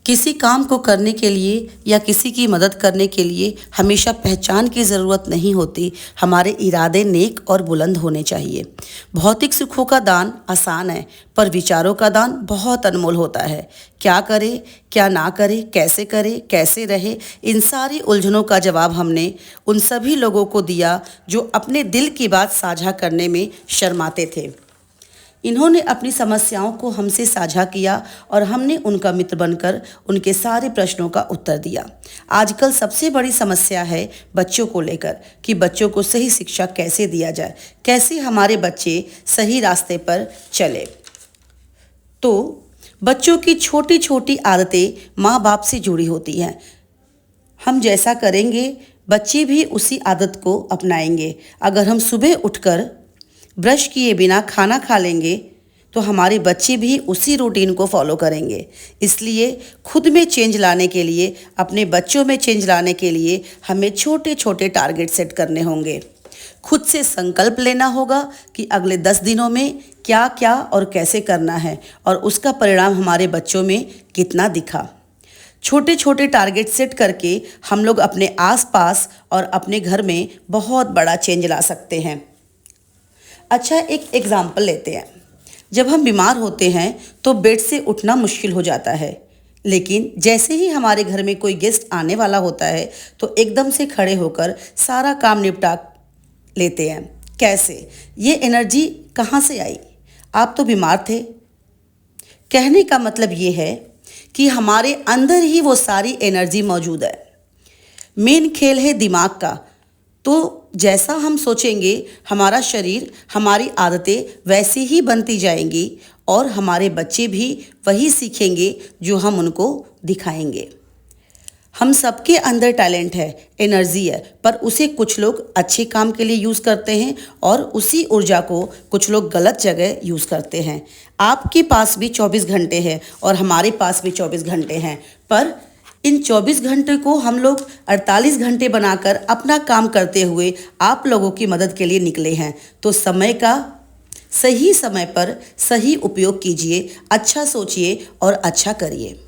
किसी काम को करने के लिए या किसी की मदद करने के लिए हमेशा पहचान की ज़रूरत नहीं होती। हमारे इरादे नेक और बुलंद होने चाहिए। भौतिक सुखों का दान आसान है, पर विचारों का दान बहुत अनमोल होता है। क्या करे, क्या ना करे, कैसे रहे, इन सारी उलझनों का जवाब हमने उन सभी लोगों को दिया जो अपने दिल की बात साझा करने में शर्माते थे। इन्होंने अपनी समस्याओं को हमसे साझा किया और हमने उनका मित्र बनकर उनके सारे प्रश्नों का उत्तर दिया। आजकल सबसे बड़ी समस्या है बच्चों को लेकर कि बच्चों को सही शिक्षा कैसे दिया जाए, कैसे हमारे बच्चे सही रास्ते पर चले। तो बच्चों की छोटी छोटी आदतें माँ बाप से जुड़ी होती हैं। हम जैसा करेंगे बच्चे भी उसी आदत को अपनाएंगे। अगर हम सुबह उठकर ब्रश किए बिना खाना खा लेंगे तो हमारे बच्चे भी उसी रूटीन को फॉलो करेंगे। इसलिए खुद में चेंज लाने के लिए, अपने बच्चों में चेंज लाने के लिए हमें छोटे छोटे टारगेट सेट करने होंगे। खुद से संकल्प लेना होगा कि अगले 10 दिनों में क्या क्या और कैसे करना है और उसका परिणाम हमारे बच्चों में कितना दिखा। छोटे छोटे टारगेट सेट करके हम लोग अपने आसपास और अपने घर में बहुत बड़ा चेंज ला सकते हैं। अच्छा, एक एग्जाम्पल लेते हैं। जब हम बीमार होते हैं तो बेड से उठना मुश्किल हो जाता है, लेकिन जैसे ही हमारे घर में कोई गेस्ट आने वाला होता है तो एकदम से खड़े होकर सारा काम निपटा लेते हैं। कैसे? ये एनर्जी कहाँ से आई? आप तो बीमार थे। कहने का मतलब ये है कि हमारे अंदर ही वो सारी एनर्जी मौजूद है। मेन खेल है दिमाग का। तो जैसा हम सोचेंगे हमारा शरीर, हमारी आदतें वैसी ही बनती जाएंगी और हमारे बच्चे भी वही सीखेंगे जो हम उनको दिखाएंगे। हम सबके अंदर टैलेंट है, एनर्जी है, पर उसे कुछ लोग अच्छे काम के लिए यूज़ करते हैं और उसी ऊर्जा को कुछ लोग गलत जगह यूज़ करते हैं। आपके पास भी 24 घंटे हैं और हमारे पास भी 24 घंटे हैं, पर इन 24 घंटे को हम लोग 48 घंटे बनाकर अपना काम करते हुए आप लोगों की मदद के लिए निकले हैं। तो समय का सही समय पर सही उपयोग कीजिए, अच्छा सोचिए और अच्छा करिए।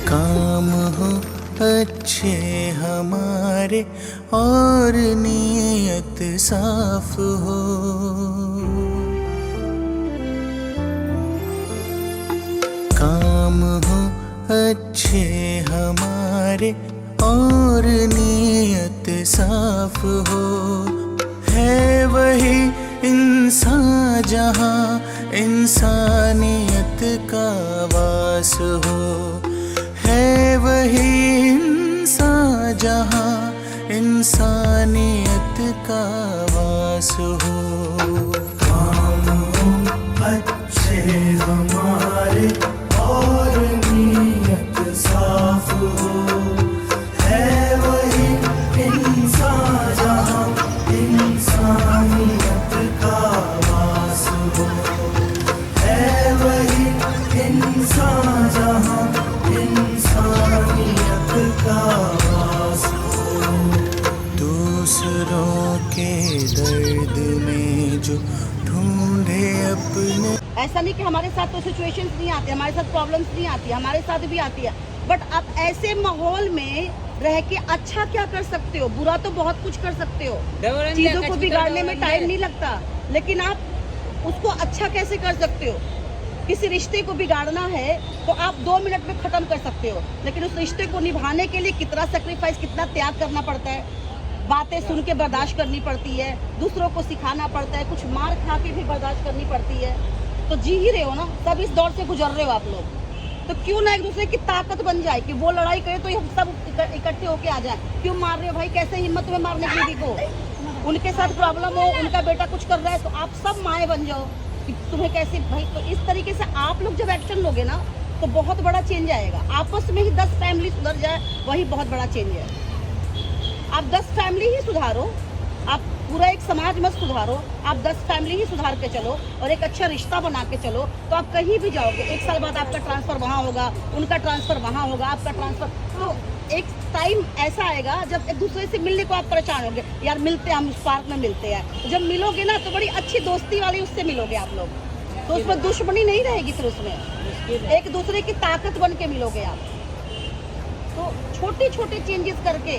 काम हो अच्छे हमारे और नीयत साफ हो, काम हो अच्छे हमारे और नीयत साफ हो। है वही इंसान जहाँ इंसानियत का वास हो, है वही इंसान जहाँ इंसानियत का वास हो। काम हो अच्छे हमारे और नीयत साफ हो, है वही इंसान जहाँ इंसानियत का वास हो, है वही इंसान जहाँ इंसानियत का वास हो। दूसरों के दर्द में जो ढूंढे अपने। ऐसा नहीं कि हमारे साथ तो सिचुएशंस नहीं आती, हमारे साथ प्रॉब्लम्स नहीं आती, हमारे साथ भी आती है, बट आप ऐसे माहौल में रह के अच्छा क्या कर सकते हो? बुरा तो बहुत कुछ कर सकते हो, चीजों को बिगाड़ने में टाइम नहीं लगता, लेकिन आप उसको अच्छा कैसे कर सकते हो? किसी रिश्ते को बिगाड़ना है तो आप 2 मिनट में खत्म कर सकते हो, लेकिन उस रिश्ते को निभाने के लिए कितना सेक्रीफाइस, कितना त्याग करना पड़ता है। बातें सुन के बर्दाश्त करनी पड़ती है, दूसरों को सिखाना पड़ता है, कुछ मार खा के भी बर्दाश्त करनी पड़ती है। तो जी ही रहे हो ना, सब इस दौर से गुजर रहे हो आप लोग, तो क्यों ना एक दूसरे की ताकत बन जाए कि वो लड़ाई करे तो हम सब इकट्ठे होके आ जाए। क्यों मार रहे हो भाई? कैसे हिम्मत में मारने की को? उनके साथ प्रॉब्लम हो, उनका बेटा कुछ कर रहा है तो आप सब माए बन जाओ कि तुम्हें कैसे भाई। तो इस तरीके से आप लोग जब एक्शन लोगे ना तो बहुत बड़ा चेंज आएगा। आपस में ही 10 फैमिली सुधर जाए, वही बहुत बड़ा चेंज है। आप 10 फैमिली ही सुधारो, आप पूरा एक समाज मत सुधारो, आप 10 फैमिली ही सुधार के चलो और एक अच्छा रिश्ता बना के चलो, तो आप कहीं भी जाओगे। 1 साल बाद आपका ट्रांसफर वहाँ होगा, उनका ट्रांसफर वहाँ होगा, आपका ट्रांसफर। तो एक टाइम ऐसा आएगा जब एक दूसरे से मिलने को आप परेशान होंगे, यार मिलते हैं, हम उस पार्क में मिलते हैं। जब मिलोगे ना तो बड़ी अच्छी दोस्ती वाली उससे मिलोगे आप लोग। तो उसमें दुश्मनी नहीं रहेगी, फिर उसमें एक दूसरे की ताकत बन के मिलोगे आप। तो छोटी छोटी चेंजेस करके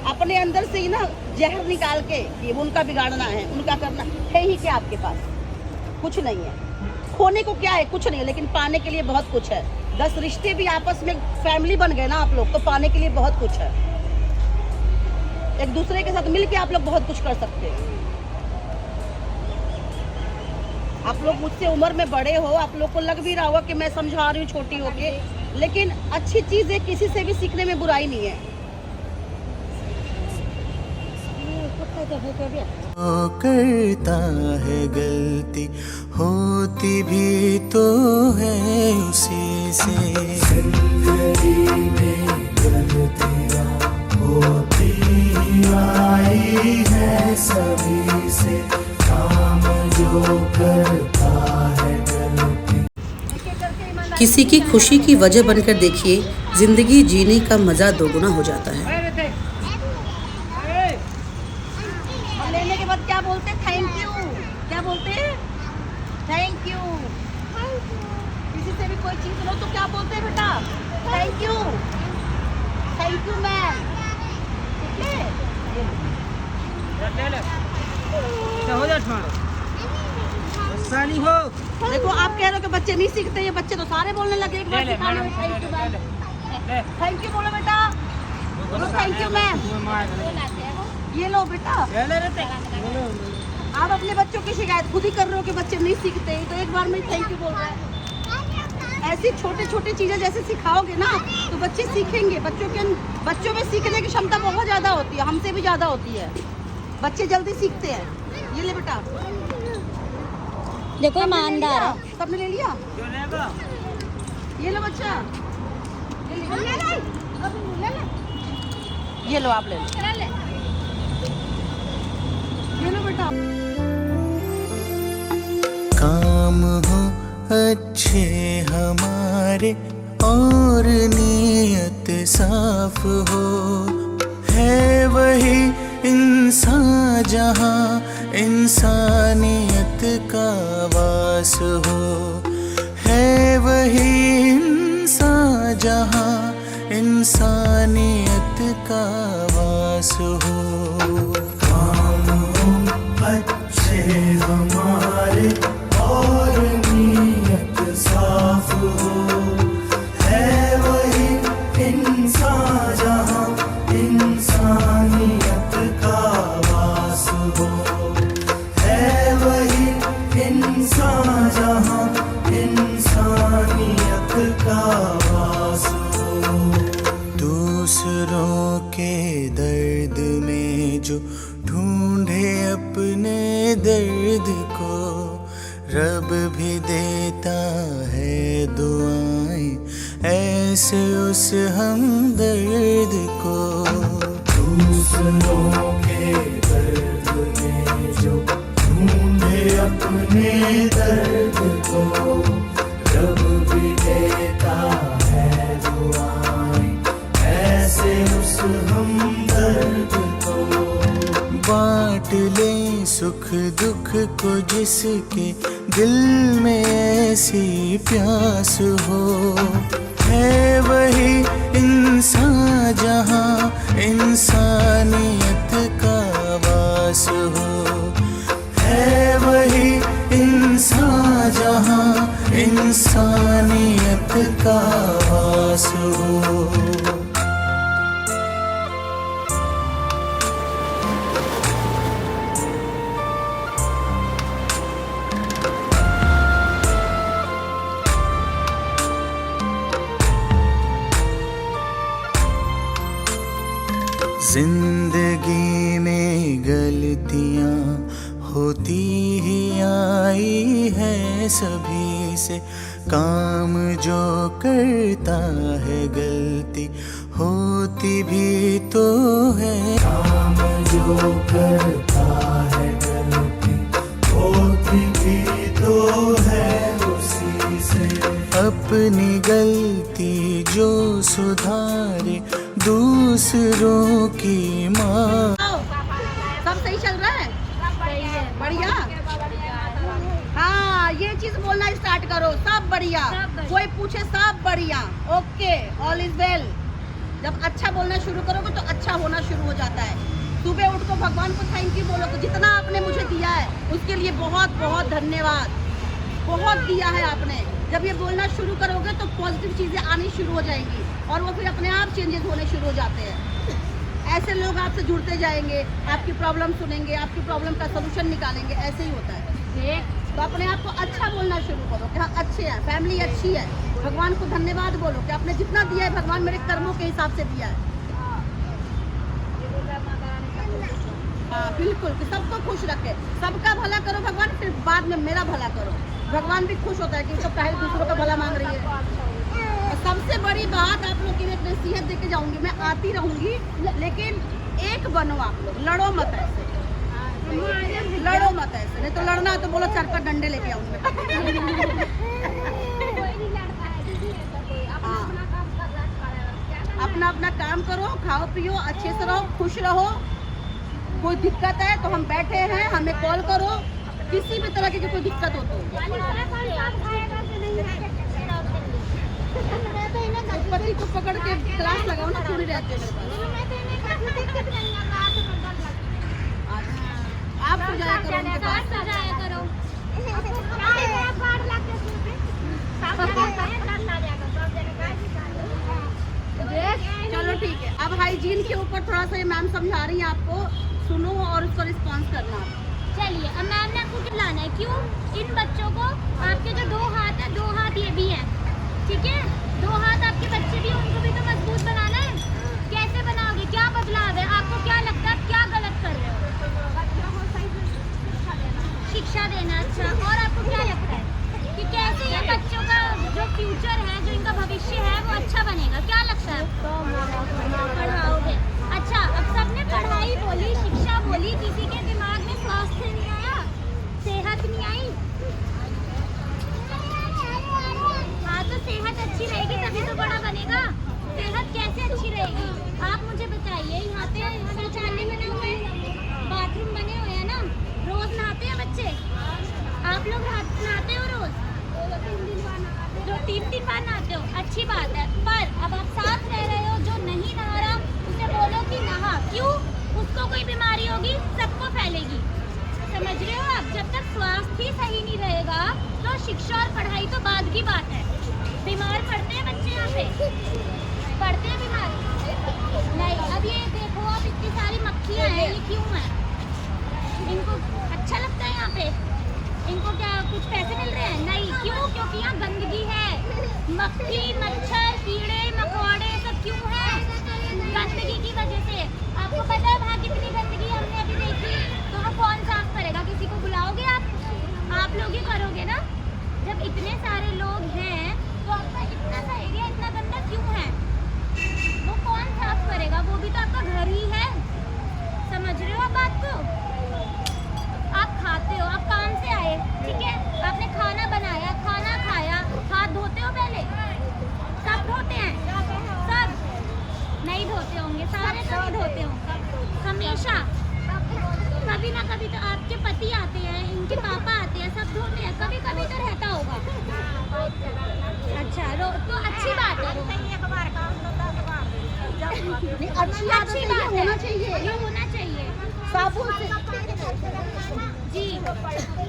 अपने अंदर से ही ना जहर निकाल के कि उनका बिगाड़ना है, उनका करना है ही क्या आपके पास? कुछ नहीं है। खोने को क्या है? कुछ नहीं है, लेकिन पाने के लिए बहुत कुछ है। 10 रिश्ते भी आपस में फैमिली बन गए ना आप लोग, तो पाने के लिए बहुत कुछ है। एक दूसरे के साथ मिलके आप लोग बहुत कुछ कर सकते हैं। आप लोग मुझसे उम्र में बड़े हो, आप लोग को लग भी रहा होगा कि मैं समझा रही हूँ छोटी होके, लेकिन अच्छी चीज है, किसी से भी सीखने में बुराई नहीं है। करता है गलती, होती भी तो है उसी से। जिंदगी में गलतियाँ होती आई है सभी से, काम जो करता है गलती। किसी की खुशी की वजह बनकर देखिए, जिंदगी जीने का मज़ा दोगुना हो जाता है। और लेने के बाद क्या बोलते हैं? Thank you. क्या बोलते हैं? Thank you. किसी से भी कोई चीज लो तो क्या बोलते हैं बेटा? Thank you. Thank you ma'am. ठीक है? देखो आप कह रहे हो कि बच्चे नहीं सीखते, ये बच्चे तो सारे बोलने लगे एक बार सिखाने में। Thank you ma'am. Thank you बोलो बेटा। बोलो थैंक यू मैम। ये लो बेटा। आप अपने बच्चों की शिकायत खुद ही कर रहे हो कि बच्चे नहीं सीखते, तो एक बार में थैंक यू बोल रहे हैं। ऐसी छोटे छोटे चीजें जैसे सिखाओगे ना तो बच्चे सीखेंगे। बच्चों में सीखने की क्षमता बहुत ज्यादा होती है, हमसे भी ज्यादा होती है। बच्चे जल्दी सीखते हैं। ये ले बेटा। देखो ईमानदार है। सबने ले लिया? ये लो बच्चा। ये लो आप ले लो। ये लो बेटा। काम हो अच्छे हमारे और नीयत साफ हो, है वही इंसान जहाँ इंसानियत का वास हो, है वही इंसान जहाँ इंसानियत का वास हो। काम हो अच्छे हमारे और नीयत साफ हो, है वही इंसान जहाँ इंसानियत का वास हो, है वही इंसान जहाँ इंसानियत का वास हो। दूसरों के दर्द में जो ढूंढे अपने दर्द को, रब भी देता है दुआएं ऐसे उस हमदर्द को। दूसरों के दर्द में जो ढूंढे अपने दर्द को, रब भी देता है दुआएं ऐसे उस हमदर्द को। बांट ले सुख दुख को जिसके दिल में ऐसी प्यास हो, है वही इंसान जहाँ इंसानियत का वास हो, है वही इंसान जहाँ इंसानियत का वास हो। जिंदगी में गलतियाँ होती ही आई है सभी से, काम जो करता है गलती होती भी तो है। काम जो करता है गलती होती भी तो है उसी से, अपनी गलती जो सुधारे दूसरों की माँ। सब सही चल रहा है? बढ़िया। हाँ ये चीज बोलना स्टार्ट करो, सब बढ़िया, कोई पूछे सब बढ़िया, ओके, ऑल इज वेल। जब अच्छा बोलना शुरू करोगे तो अच्छा होना शुरू हो जाता है। सुबह उठ को भगवान को थैंक यू बोलो, जितना आपने मुझे दिया है उसके लिए बहुत बहुत धन्यवाद, बहुत दिया है आपने। जब ये बोलना शुरू करोगे तो पॉजिटिव चीज़ें आनी शुरू हो जाएंगी और वो फिर अपने आप चेंजेस होने शुरू हो जाते हैं। ऐसे लोग आपसे जुड़ते जाएंगे, आपकी प्रॉब्लम सुनेंगे, आपकी प्रॉब्लम का सोल्यूशन निकालेंगे, ऐसे ही होता है। तो अपने आप को अच्छा बोलना शुरू करो कि हाँ अच्छे हैं, फैमिली अच्छी है, भगवान को धन्यवाद बोलो कि आपने जितना दिया है भगवान मेरे कर्मों के हिसाब से दिया है। हाँ बिल्कुल, कि सबको खुश रखे, सबका भला करो भगवान, फिर बाद में मेरा भला करो। भगवान भी खुश होता है कि तो पहले दूसरों का भला मांग रही है। और सबसे बड़ी बात आप लोग की एक नसीहत दे के जाऊंगी, मैं आती रहूंगी, लेकिन एक बनो आप लोग, लड़ो मत ऐसे, लड़ो मत ऐसे, नहीं तो लड़ना है तो बोलो 4 डंडे लेके आऊंगी। अपना अपना काम करो, खाओ पियो, अच्छे से रहो, खुश रहो। कोई दिक्कत है तो हम बैठे हैं, हमें कॉल करो, किसी भी तरह की कोई दिक्कत हो तो। पति को पकड़ के क्लास लगाओ ना, पूरी रहते आप सजाया करो उनके पास। चलो ठीक है, अब हाइजीन के ऊपर थोड़ा सा ये मैम समझा रही हैं आपको, सुनो और उसको रिस्पॉन्स करना। चलिए, अब मैम ने आपको खिलाना है, क्यों? इन बच्चों को, आपके जो 2 हाथ है, 2 हाथ ये भी है, ठीक है? 2 हाथ आपके बच्चे भी, उनको भी तो मजबूत बनाना है। कैसे बनाओगे? क्या बदलाव है? आपको क्या लगता है क्या गलत कर रहे हो? शिक्षा देना, अच्छा। और आपको क्या लगता है कि कैसे ये बच्चों का जो फ्यूचर है, जो इनका भविष्य है, वो अच्छा बनेगा? क्या लगता है? पढ़ाओगे, अच्छा। अब सबने पढ़ाई बोली, शिक्षा बोली, किसी के दिमाग में स्वास्थ्य नहीं आया, सेहत नहीं आई। हाँ, तो सेहत अच्छी रहेगी तभी तो बड़ा बनेगा। सेहत कैसे अच्छी रहेगी? आप मुझे बताइए। यहाँ पे शौचालय बने हुए हैं, बाथरूम बने हुए हैं ना, रोज नहाते हैं बच्चे? आप लोग नहाते हो रोज? 3 बार नहाते हो, अच्छी बात है। पर अब आप साथ रह रहे हो, जो नहीं नहा रहा उसे बोलो कि नहा, क्यों? उसको कोई बीमारी होगी, सबको फैलेगी, समझ रहे हो आप? जब तक स्वास्थ्य ही सही नहीं रहेगा तो शिक्षा और पढ़ाई तो बाद की बात है। बीमार पड़ते हैं बच्चे, यहाँ पे पड़ते हैं बीमार नहीं। अब ये देखो, आप इतनी सारी मक्खियाँ हैं, ये क्यों है? इनको अच्छा लगता है यहाँ पे? इनको क्या कुछ पैसे मिल रहे हैं? नहीं। क्यों? क्योंकि यहाँ गंदगी है, मक्खी, मच्छर, कीड़े मकोड़े सब क्यों है? गंदगी की वजह से। आपको पता है वहाँ कितनी गंदगी हमने अभी देखी, तो वो कौन साफ करेगा? किसी को बुलाओगे आप लोग ही करोगे ना? जब इतने सारे लोग हैं तो आपका इतना सा एरिया इतना गंदा क्यों है? वो कौन साफ करेगा? वो भी तो आपका घर ही है, समझ रहे हो आप बात को? आप खाते हो, आप काम से आए, ठीक है, आपने खाना बनाया, खाना खाया, हाथ धोते हो पहले? सब धोते हैं? सब नहीं धोते होंगे, सारे तो नहीं धोते होंगे हमेशा। कभी ना कभी तो आपके पति आते हैं, इनके पापा आते हैं, सब धोते हैं, कभी कभी तो रहता होगा। अच्छा, तो अच्छी बात है, अच्छी बात है, होना चाहिए, ये होना चाहिए साबुन से जी,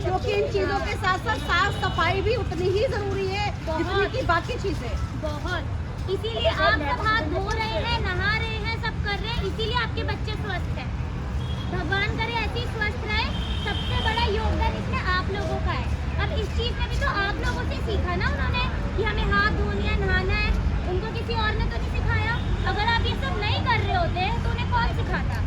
क्योंकि इन चीजों के साथ साथ साफ सफाई भी उतनी ही जरूरी है जितनी की बाकी चीजें। बहुत, इसीलिए आप सब हाथ धो रहे हैं, नहा रहे हैं, सब कर रहे हैं, इसीलिए आपके बच्चे स्वस्थ हैं। भगवान करे ऐसे ही स्वस्थ रहे। सबसे बड़ा योगदान इसमें आप लोगों का है। अब इस चीज़ में भी तो आप लोगों से सीखा ना उन्होंने कि हमें हाथ धोना है, नहाना है। उनको किसी और ने तो नहीं सिखाया। अगर आप ये सब नहीं कर रहे होते तो उन्हें कौन सिखाता?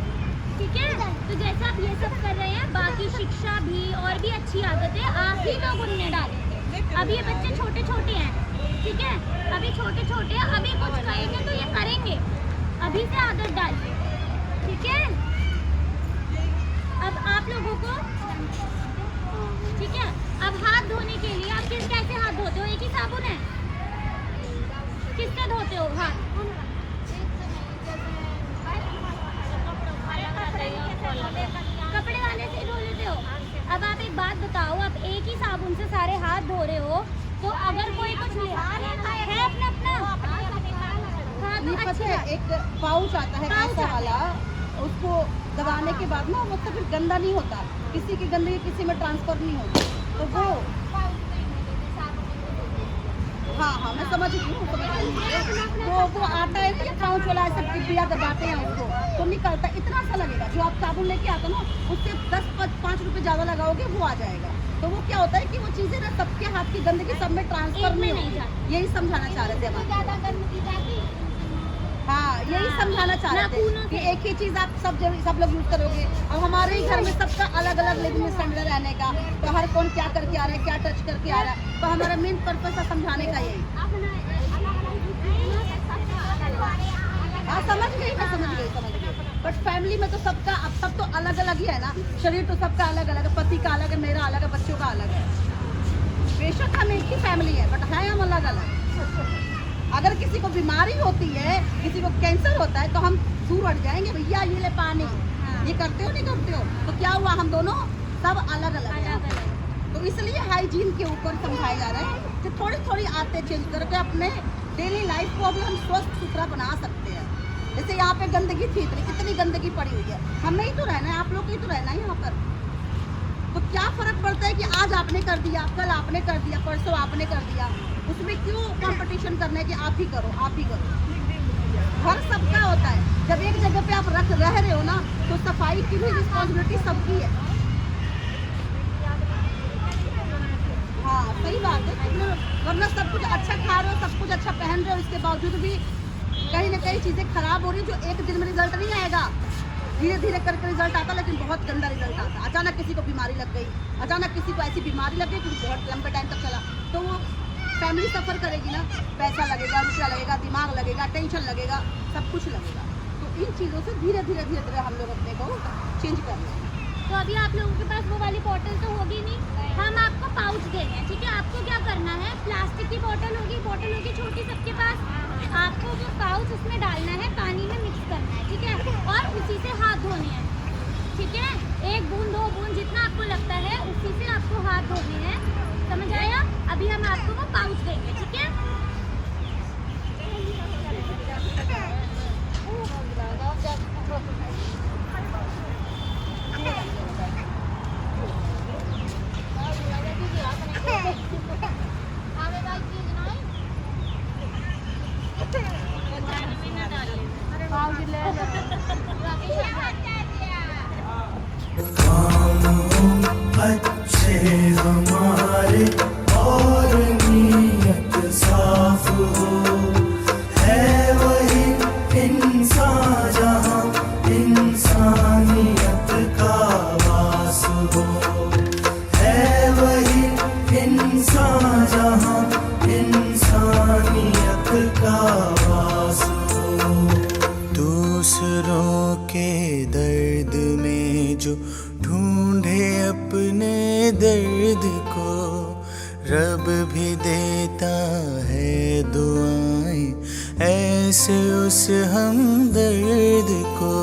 ठीक है, तो जैसा आप ये सब कर रहे हैं, बाकी शिक्षा भी और भी अच्छी आदतें आप ही लोग उनमें डालेंगे। अब ये बच्चे छोटे छोटे हैं, ठीक है, अभी छोटे छोटे हैं, अभी कुछ कहेंगे तो ये करेंगे, अभी से आदत डालिए, ठीक है। अब आप लोगों को, ठीक है, अब हाथ धोने के लिए आप कैसे हाथ धोते हो? एक ही साबुन है? किससे धोते हो हाथ? कपड़े वाले से धो लेते हो? अब आप एक बात बताओ, आप एक ही साबुन से सारे हाथ अगर कोई कुछ ले है अपना अपना हाँ तो नहीं पता अच्छा है, एक पाउच आता है पाउच ऐसा आता है। वाला, उसको दबाने के बाद ना मतलब फिर गंदा नहीं होता, किसी की गंदगी किसी में ट्रांसफर नहीं होती, तो वो हाँ हाँ मैं समझ गई हूँ, समझ गई। वो आता है ना पाउच वाला, ऐसे डिब्बिया दबाते हैं उसको तो निकलता है, इतना सा लगेगा। जो आप साबुन लेके आते हो ना उससे 10-5 रुपए ज़्यादा लगाओगे वो आ जाएगा। तो वो क्या होता है कि वो चीज़ें ना सबके हाथ की गंदगी सब में ट्रांसफर एक में नहीं नहीं होती। जाती। यही समझाना चाह रहे थे हम आपको। ज्यादा गंदगी जाती हाँ यही समझाना चाह रहे नाखूनों थे कि से। एक ही चीज़ आप सब लोग यूज़ करोगे। और हमारे ही घर में सबका अलग अलग लिविंग स्टैंडर्ड रहने का, तो हर कौन क्या करके आ रहा है, क्या टच करके आ रहा है, तो हमारा मेन पर्पस है समझाने का यही। हाँ समझ गई, मैं समझ गई। बट फैमिली में तो सबका, अब सब तो अलग अलग ही है ना, शरीर तो सबका अलग अलग है, पति का अलग है, मेरा अलग है, बच्चों का अलग है। बेशक हम एक ही फैमिली है बट है हम अलग अलग। अगर किसी को बीमारी होती है, किसी को कैंसर होता है, तो हम दूर हट जाएंगे, भैया ये ले पानी, ये करते हो नहीं करते हो, तो क्या हुआ, हम दोनों सब अलग अलग हैं। तो इसलिए हाइजीन के ऊपर समझाया जा रहा है कि थोड़ी थोड़ी आदतें चेंज करके अपने डेली लाइफ को अभी हम स्वस्थ सुथरा बना सकते हैं। जैसे यहाँ पे गंदगी थी, इतनी कितनी गंदगी पड़ी हुई है, हमें ही तो रहना है, आप लोग को ही तो रहना है यहाँ पर। तो क्या फर्क पड़ता है कि आज आपने कर दिया, कल आपने कर दिया, परसों आपने कर दिया, उसमें क्यों कंपटीशन करना है कि आप ही करो, आप ही करो। हर सबका होता है। जब एक जगह पे आप रह रहे हो ना, तो सफाई की भी रिस्पॉन्सिबिलिटी सबकी है। हाँ सही बात है, वरना सब कुछ अच्छा खा रहे हो, सब कुछ अच्छा पहन रहे हो, इसके बावजूद भी कहीं ना कहीं चीज़ें खराब हो रही, जो एक दिन में रिजल्ट नहीं आएगा, धीरे धीरे करके रिजल्ट आता, लेकिन बहुत गंदा रिजल्ट आता। अचानक किसी को बीमारी लग गई, अचानक किसी को ऐसी बीमारी लग गई कि बहुत लंबे टाइम तक चला, तो वो फैमिली सफ़र करेगी ना, पैसा लगेगा, रुपया लगेगा, दिमाग लगेगा, टेंशन लगेगा, सब कुछ लगेगा। तो इन चीज़ों से धीरे धीरे हम लोग अपने को चेंज कर रहे हैं। तो अभी आप लोगों के पास वो वाली बोतल तो होगी नहीं, हम आपको पाउच दे रहे हैं, ठीक है। आपको क्या करना है, प्लास्टिक की बोतल होगी छोटी सबके पास, आपको वो पाउच उसमें डालना है, पानी में मिक्स करना है, ठीक है, और उसी से हाथ धोने हैं, ठीक है। 1 बूंद 2 बूंद जितना आपको लगता है उसी से आपको हाथ धोने हैं, समझ आया। अभी हम आपको वो पाउच देंगे, ठीक है। अच्छे हमारे और नीयत साफ हो, है वही इंसान जहाँ इंसानियत का वास हो, है वही इंसान जहाँ इंसानियत का वास हो। दूसरों के दर्द में जो ढूंढे अपने दर्द को, रब भी देता है दुआएं ऐसे उस हमदर्द को।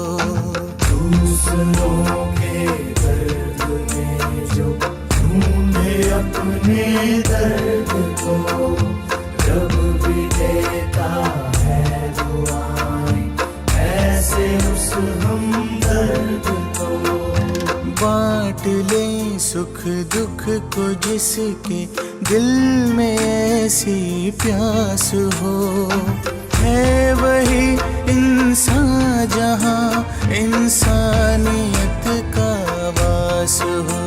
दूसरों के दर्द में जो ढूंढे अपने दर्द को, रब भी देता है दुआएं ऐसे उस हमदर्द को। बांट ले सुख दुख को जिसके दिल में ऐसी प्यास हो, है वही इंसान जहाँ इंसानियत का वास हो,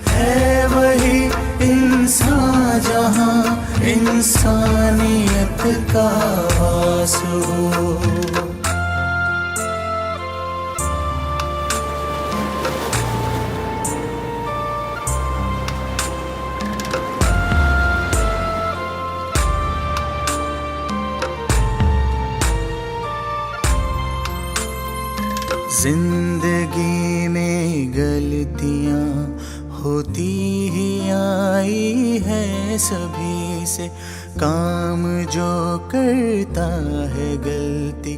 है वही इंसान जहाँ इंसानियत का वास हो। जिंदगी में गलतियाँ होती ही आई है सभी से, काम जो करता है गलती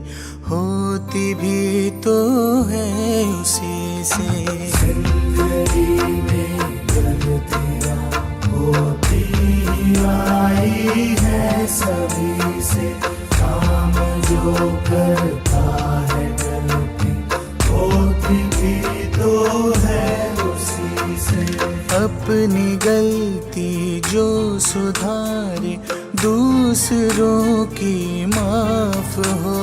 होती भी तो है उसी से। जिंदगी में गलतियाँ होती ही अपनी गलती जो सुधारे, दूसरों की माफ हो।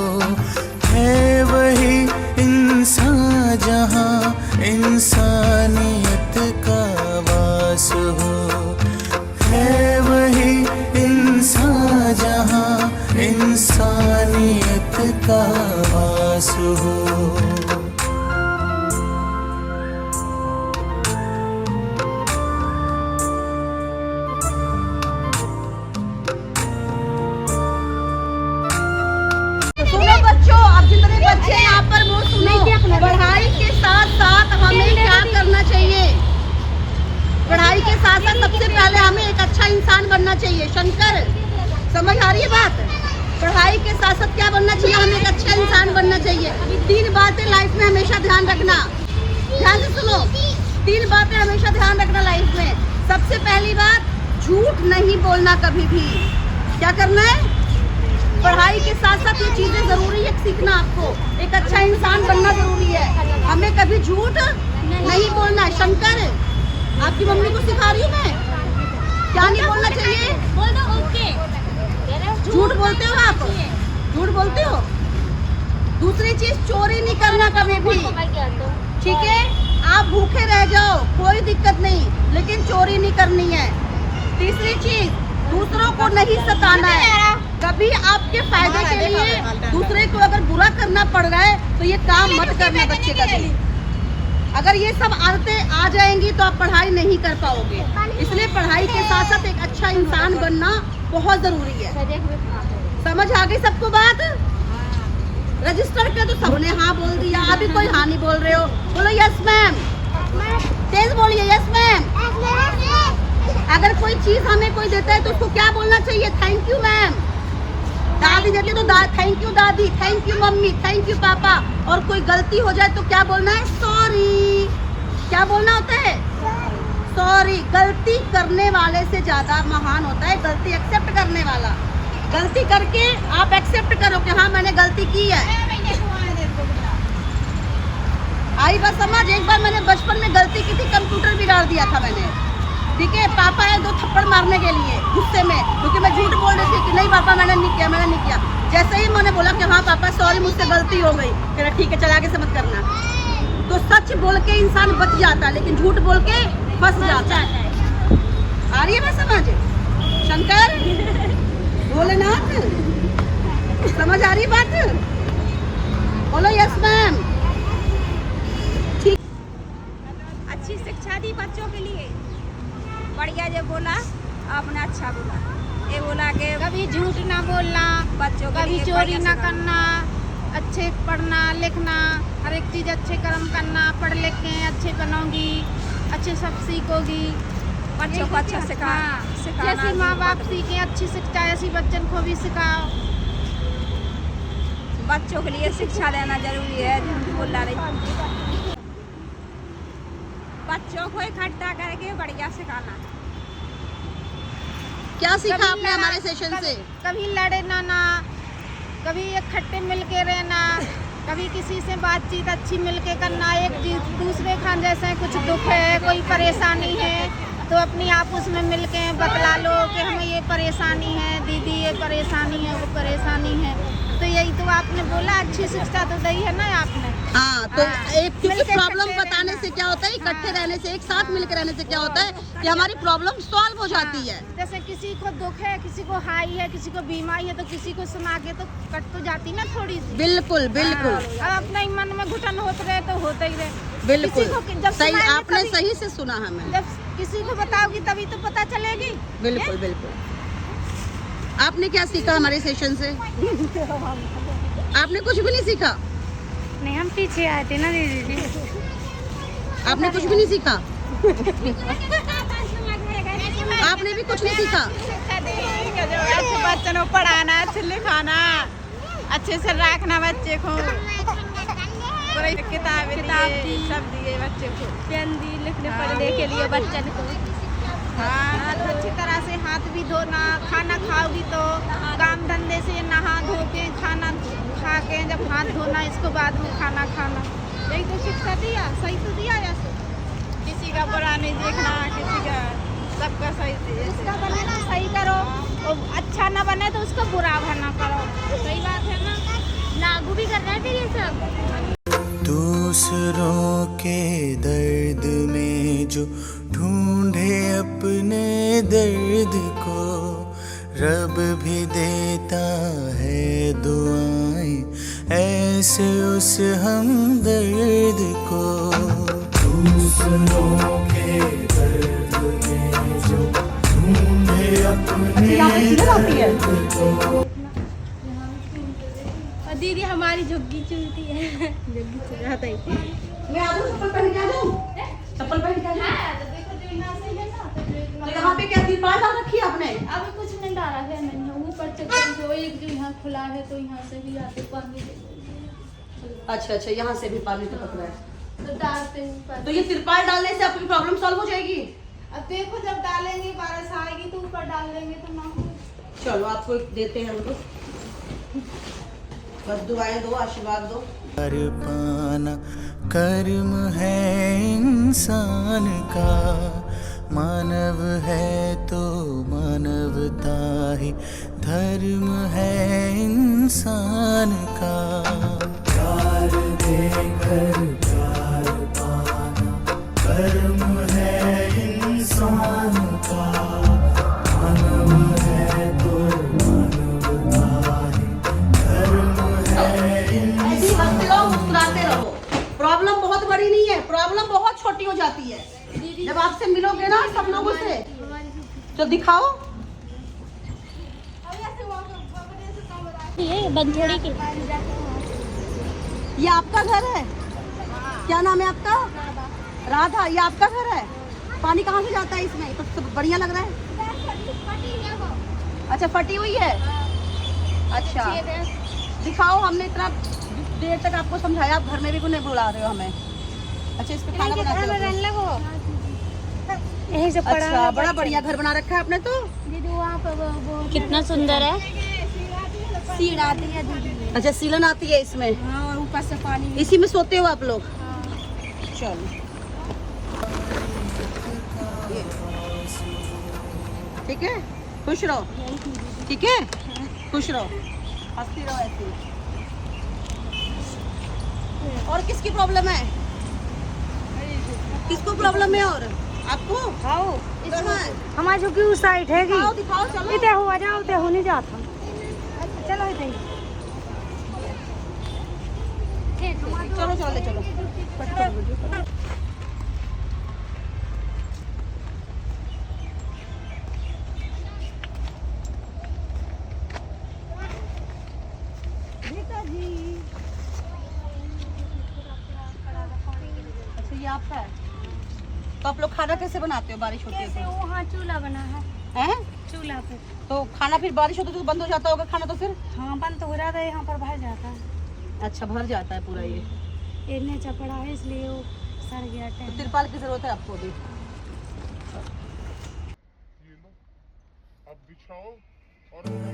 है वही इंसान जहाँ इंसानियत का वास हो। है वही इंसान जहाँ इंसानियत का वास हो। सुनो बच्चों, अब जितने बच्चे यहाँ पर वो सुनो, पढ़ाई के साथ साथ हमें क्या करना चाहिए? पढ़ाई के साथ साथ सबसे पहले हमें एक अच्छा इंसान बनना चाहिए। शंकर, समझ आ रही है बात? पढ़ाई के साथ साथ क्या बनना चाहिए? हमें एक अच्छा इंसान बनना चाहिए। 3 बातें लाइफ में हमेशा ध्यान रखना, ध्यान से सुनो। 3 बातें हमेशा ध्यान रखना लाइफ में। सबसे पहली बात, झूठ नहीं बोलना कभी भी। क्या करना है? पढ़ाई के साथ साथ ये चीजें जरूरी है सीखना। आपको एक अच्छा इंसान बनना जरूरी है। हमें कभी झूठ नहीं बोलना। शंकर, आपकी मम्मी को सिखा रही हूँ मैं, क्या नहीं बोलना चाहिए? बोल दो ओके। झूठ बोलते हो आप? झूठ बोलते हो? दूसरी चीज, चोरी नहीं करना कभी भी, ठीक है? आप भूखे रह जाओ कोई दिक्कत नहीं, लेकिन चोरी नहीं करनी है। तीसरी चीज, दूसरों को नहीं सताना है। कभी आपके फायदे के लिए दूसरे को अगर बुरा करना पड़ रहा है तो ये काम मत करना बच्चे कभी। अगर ये सब आदतें आ जाएंगी तो आप पढ़ाई नहीं कर पाओगे। इसलिए पढ़ाई के साथ साथ एक अच्छा इंसान बनना बहुत जरूरी है। समझ आ गई सबको बात? रजिस्टर के तो सबने हाँ बोल दिया, अभी कोई हाँ नहीं बोल रहे हो। बोलो यस मैम, तेज बोलिए यस मैम। अगर कोई चीज हमें कोई देता है तो उसको क्या बोलना चाहिए? Thank you ma'am. दादी देती है तो थैंक यू दादी, thank you mummy, thank you पापा। और कोई गलती हो जाए तो क्या बोलना है? सॉरी। क्या बोलना होता है? सॉरी। गलती करने वाले से ज्यादा महान होता है गलती एक्सेप्ट करने वाला। गलती करके आप एक्सेप्ट करो कि हाँ मैंने गलती की है। आई बात समझ? एक बार मैंने बचपन में गलती की थी, कंप्यूटर बिगाड़ दिया था मैंने, ठीक है? पापा आए 2 थप्पड़ मारने के लिए गुस्से में, क्योंकि मैं झूठ बोल रही थी कि नहीं पापा मैंने नहीं किया, मैंने नहीं किया। जैसे ही मैंने बोला कि हाँ पापा सॉरी मुझसे गलती हो गई, कह रहा ठीक है चल आगे से मत करना। तो सच बोल के इंसान बच जाता है, लेकिन झूठ बोल के फंस जाता है। आ रही है बात समझ? शंकर, भोलेनाथ, समझ आ रही बात? बोलो यस मैम। ठीक। अच्छी शिक्षा दी बच्चों के लिए, बढ़िया जो बोला आपने अच्छा बोला। ये बोला कि कभी झूठ ना बोलना बच्चों को, कभी चोरी ना करना, अच्छे पढ़ना लिखना, हर एक चीज़ अच्छे कर्म करना, पढ़ लिख के अच्छे बनोगी, अच्छे सब सीखोगी। बच्चों को अच्छा सिखाना, जैसे माँ बाप सीखे अच्छी शिक्षा ऐसी बच्चों को भी सिखाओ। बच्चों के लिए शिक्षा देना जरूरी है, झूठ बोलना नहीं। बच्चों को इकट्ठा करके बढ़िया सिखाना। क्या सीखा आपने हमारे सेशन से? कभी लड़े ना, कभी इकट्ठे मिलके रहना, कभी किसी से बातचीत अच्छी मिलके करना। एक दूसरे खान जैसे कुछ दुख है, कोई परेशानी है तो अपनी आपस में मिलके बतला लो कि हमें ये परेशानी है, दीदी ये परेशानी है, वो परेशानी है। तो यही तो आपने बोला, अच्छी शिक्षा तो दी है ना आपने। हाँ, तो एक क्योंकि प्रॉब्लम बताने से क्या होता है, इकट्ठे रहने से, एक साथ मिलकर रहने से क्या होता है कि हमारी प्रॉब्लम सॉल्व हो जाती है। जैसे किसी को दुख है, किसी को हाई है, किसी को बीमारी है, तो किसी को सुना के तो कट तो जाती ना थोड़ी सी। बिल्कुल बिल्कुल। अब अपना ही मन में घुटन होते रहे तो होता ही रहे। बिल्कुल किसी को जब सही, सुनाएंगे आपने तभी- सही से सुना हमें। जब किसी को बताओगी तभी तो पता चलेगी। बिल्कुल बिल्कुल। आपने क्या सीखा हमारे सेशन से? आपने कुछ भी नहीं सीखा? नहीं, हम पीछे आए थे ना दीदी। आपने कुछ भी नहीं सीखा? आपने भी कुछ नहीं सीखा? अच्छे बच्चों को पढ़ाना, अच्छे लिखाना, अच्छे से रखना बच्चे को, किताब दी, सब दिए बच्चे को, पेन दी लिखने पढ़ने के लिए बच्चन को। हाँ, तो अच्छी तरह से हाथ भी धोना, खाना खाओगी तो काम धंधे से नहा धो के खाना खा के जब हाथ धोना, इसको बाद में खाना खाना। यही तो शिक्षा दिया, सही तो दिया। जैसे किसी का बुरा नहीं देखना, किसी का सबका सही, जिसका बने ना सही करो, और अच्छा ना बने तो उसका बुरा भरना करो। सही बात है ना, लागू भी करना है फिर ये सब। दूसरों के दर्द में जो ढूंढे अपने दर्द को, रब भी देता है दुआएं ऐसे उस हमदर्द को। दूसरों के दर्द में जो ढूंढे अपने दर्द को। दीदी हमारी झुग्गी चुनती है, झुग्गी चुराता ही। मैं आ जाऊं, चप्पल पहन के आ जाऊं? चप्पल पहन के आ जाऊं? तो यहाँ पे क्या तिरपाल डाल रखी है आपने? अभी कुछ नहीं डाला है, नहीं है ऊपर चक्कर जो एक जो यहाँ खुला है तो यहाँ से भी आते पानी अच्छा अच्छा, यहाँ से भी पानी टपक रहा है। तो डालते हैं ऊपर। तो ये तिरपाल डालने से आपकी प्रॉब्लम सॉल्व हो जाएगी? अब देखो जब डालेंगे बारिश आएगी तो ऊपर डाल देंगे तो ना हो। चलो आपको एक देते हैं उनको, बस दुआएं दो, आशीर्वाद दो। कर पाना कर्म है इंसान का, मानव है तो मानवता ही धर्म है इंसान का। प्यार देकर प्यार पाना कर्म है इंसान का, मानव है तो मानवता ही धर्म है ऐसे ही हंसते रहो, मुस्कुराते रहो। प्रॉब्लम बहुत बड़ी नहीं है, प्रॉब्लम बहुत छोटी हो जाती है जब आपसे मिलोगे ना सब लोगों से। तो दिखाओ, ये बंधोड़ी की। ये आपका घर है? क्या नाम है आपका? राधा। ये आपका घर है? पानी कहाँ से जाता है इसमें? तो बढ़िया लग रहा है। अच्छा, फटी हुई है। अच्छा दिखाओ, हमने इतना देर तक आपको समझाया, आप घर में भी क्यों नहीं बुला रहे हो हमें? अच्छा, इस पे खाना बनाते हो? यही से अच्छा, बड़ा बढ़िया घर बना रखा है आपने तो। दीदी वहाँ पे वो कितना सुंदर है। सीढ़ आती है दीदी। अच्छा, सीलन आती है इसमें? हाँ, और ऊपर से पानी। इसी में सोते हो आप लोग? चलो ठीक है, खुश रहो। ठीक है, खुश रहो, हंसती रहो ऐसे। और किसकी प्रॉब्लम है? किसको प्रॉब्लम है? और आपको? आओ, इसमें हमारी झुग्गी उस साइड है कि दिखाओ दिखाओ, चलो इधर हुआ जाओ, उधर हो नहीं जाता। चलो इधर ही। चलो चलो ले चलो। अच्छा, ये आपका है? तो आप लोग खाना कैसे बनाते हो बारिश होती है कैसे तो? वहाँ चूल्हा बना है, हैं? चूल्हा पे। तो खाना फिर बारिश होती है तो बंद हो जाता होगा खाना तो फिर? हाँ, बंद तो हो जाता है, यहाँ पर भर जाता है। अच्छा, भर जाता है पूरा ये। इतने चपड़ा है इसलिए वो सड़ गया तो टाइम। तिरपाल की जरूरत है आपको भी।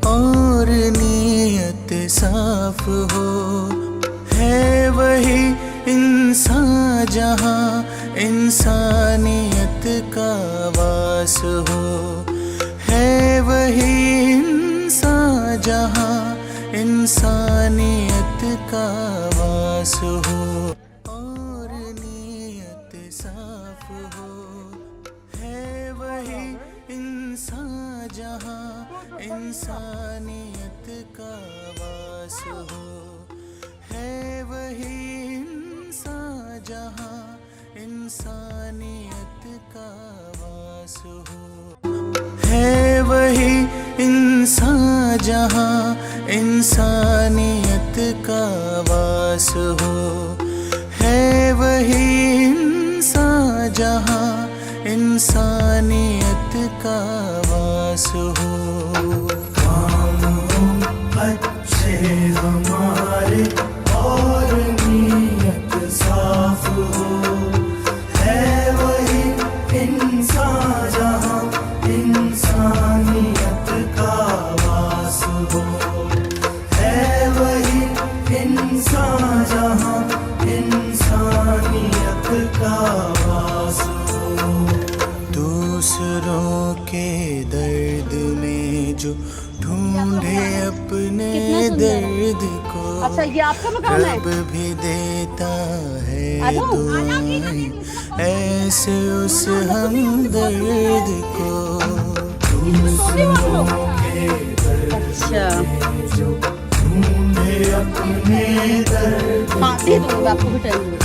और नीयत साफ हो, है वही इंसान जहाँ इंसानियत का वास हो, है वही इंसान जहाँ इंसानियत का वास हो। और नीयत साफ हो, है वही इंसान जहाँ इंसानियत का वास हो, है वही इंसान जहाँ इंसानियत का वास हो, है वही इंसान जहाँ इंसानियत का वास हो, है वही इंसान जहाँ इंसानियत का वास हो। काम अच्छे हमारे और नीयत साफ हो, है वही इंसान जहाँ इंसानियत का वास हो, है वही इंसान जहाँ इंसानियत का वास हो। दूसरों के दर्द में जो ढूंढे अपने दर्द को, अच्छा ये आपका मकान है? रब भी देता है आ जाओ। दुआएं ऐसे उस हमदर्द को। अच्छा ढूंढे अपने दर्द हाँ दे दूँगा आपको भी टाइम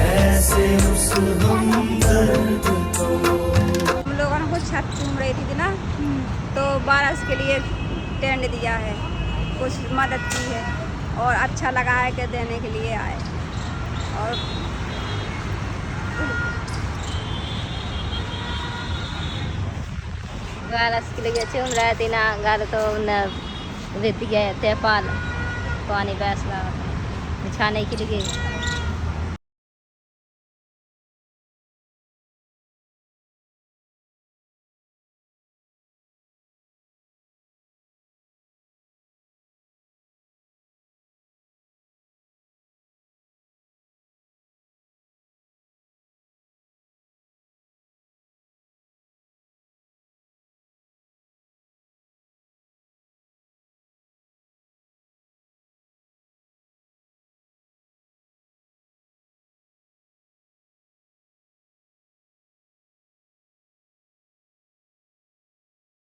ऐसे उस हमदर्द को। हम लोगों को छत चूम रही थी ना, तो बारिश के लिए टेंट दिया है, कुछ मदद की है और अच्छा लगा है कि देने के लिए आए। और बारिश के लिए चूम रहे थे ना, घर तो रेत गए तिरपाल पानी बैसला बिछाने के लिए।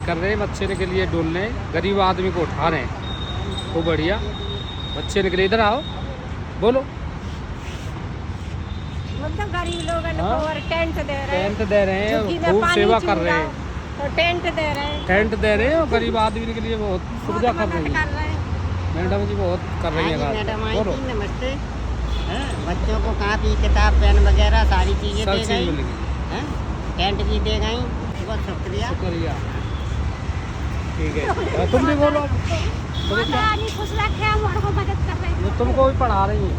कर रहे हैं बच्चे के लिए डोलने, गरीब आदमी को उठा रहे हैं, वो बढ़िया। बच्चे निकले, इधर आओ, बोलो। मतलब गरीब लोग हाँ। टेंट दे रहे हैं, टेंट दे रहे हैं, खूब सेवा कर रहे हैं, तो टेंट दे रहे हैं, टेंट दे रहे हैं और गरीब आदमी के लिए बहुत सुविधा कर रही मदद है। कर रहे हैं। मैडम जी बहुत कर रही है। मैडम आई बोलो, थी, नमस्ते। बच्चों को कापी किताब पेन वगैरह सारी चीज़ें सब दे चीज़ गई, मिलेगी। टेंट भी दे गई, बहुत शुक्रिया। शुक्रिया, ठीक है। तुम भी बोलो, खुश रखे, हमारे को मदद कर रहे हैं। तुमको भी पढ़ा रही है।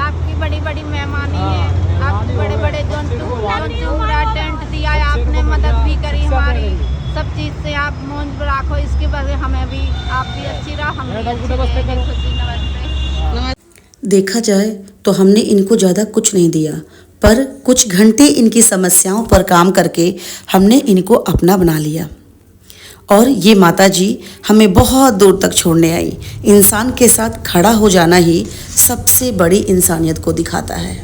आपकी बड़ी बड़ी मेहमानी हाँ, है, मेहमानी आपके बड़े हो बड़े गए, जौन बच्चे को वहाँ टेंट दिया है, बच्चे आपने को मदद भी बढ़िया करी शिक्षा हमारी, देंगे। सब चीज़ से आप मौज राखो, इसकी वजह हमें भी, आप भी अच्छी रहो, हम भी मैडम को अच्छी नमस्ते रहेंगे। करो। खुशी, नमस्ते। देखा जाए तो हमने इनको ज़्यादा कुछ नहीं दिया, पर कुछ घंटे इनकी समस्याओं पर काम करके हमने इनको अपना बना लिया। और ये माता जी हमें बहुत दूर तक छोड़ने आई। इंसान के साथ खड़ा हो जाना ही सबसे बड़ी इंसानियत को दिखाता है।